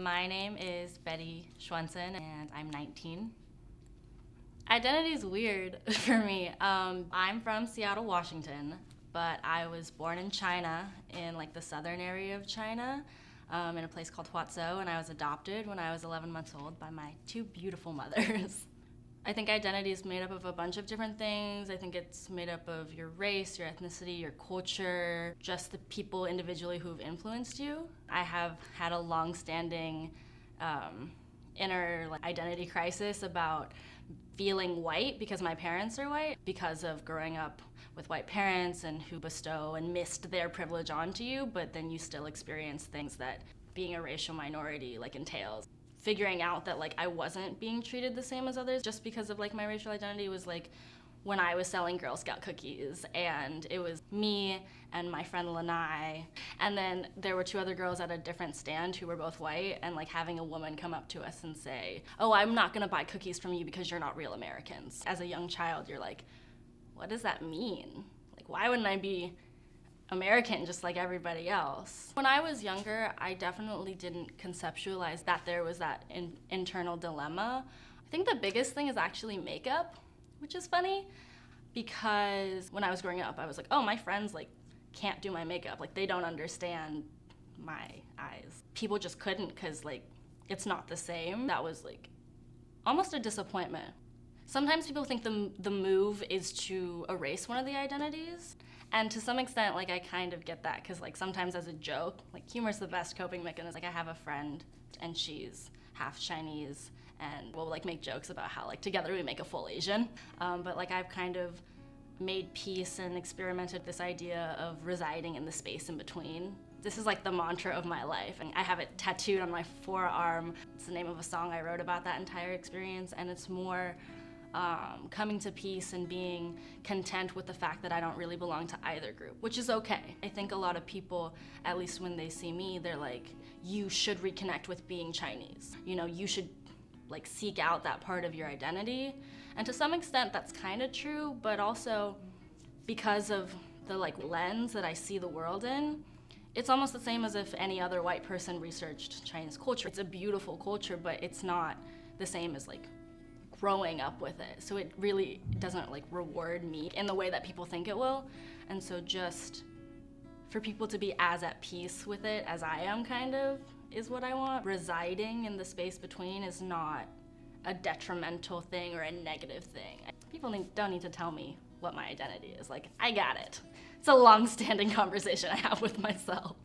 My name is Betty Schwensen, and I'm 19. Identity is weird for me. I'm from Seattle, Washington, but I was born in China, in like the southern area of China, in a place called Hetzel, and I was adopted when I was 11 months old by my two beautiful mothers. I think identity is made up of a bunch of different things. I think it's made up of your race, your ethnicity, your culture, just the people individually who've influenced you. I have had a long-standing inner identity crisis about feeling white because my parents are white, because of growing up with white parents and who bestow and missed their privilege onto you, but then you still experience things that being a racial minority entails. Figuring out that I wasn't being treated the same as others just because of my racial identity was when I was selling Girl Scout cookies, and it was me and my friend Lanai, and then there were two other girls at a different stand who were both white, and having a woman come up to us and say, "Oh, I'm not gonna buy cookies from you because you're not real Americans." As a young child, you're like, what does that mean? Why wouldn't I be American just like everybody else? When I was younger, I definitely didn't conceptualize that there was that internal dilemma. I think the biggest thing is actually makeup, which is funny, because when I was growing up, I was like, oh, my friends can't do my makeup. They don't understand my eyes. People just couldn't because it's not the same. That was almost a disappointment. Sometimes people think the move is to erase one of the identities. And to some extent, I kind of get that, because sometimes as a joke, humor's the best coping mechanism. I have a friend, and she's half Chinese, and we'll make jokes about how together we make a full Asian. But I've kind of made peace and experimented with this idea of residing in the space in between. This is the mantra of my life, and I have it tattooed on my forearm. It's the name of a song I wrote about that entire experience, and it's more coming to peace and being content with the fact that I don't really belong to either group, which is okay. I think a lot of people, at least when they see me, they're like, you should reconnect with being Chinese. You should seek out that part of your identity. And to some extent that's kind of true, but also because of the lens that I see the world in, it's almost the same as if any other white person researched Chinese culture. It's a beautiful culture, but it's not the same as growing up with it. So it really doesn't reward me in the way that people think it will. And so just for people to be as at peace with it as I am kind of is what I want. Residing in the space between is not a detrimental thing or a negative thing. People don't need to tell me what my identity is. I got it. It's a long-standing conversation I have with myself.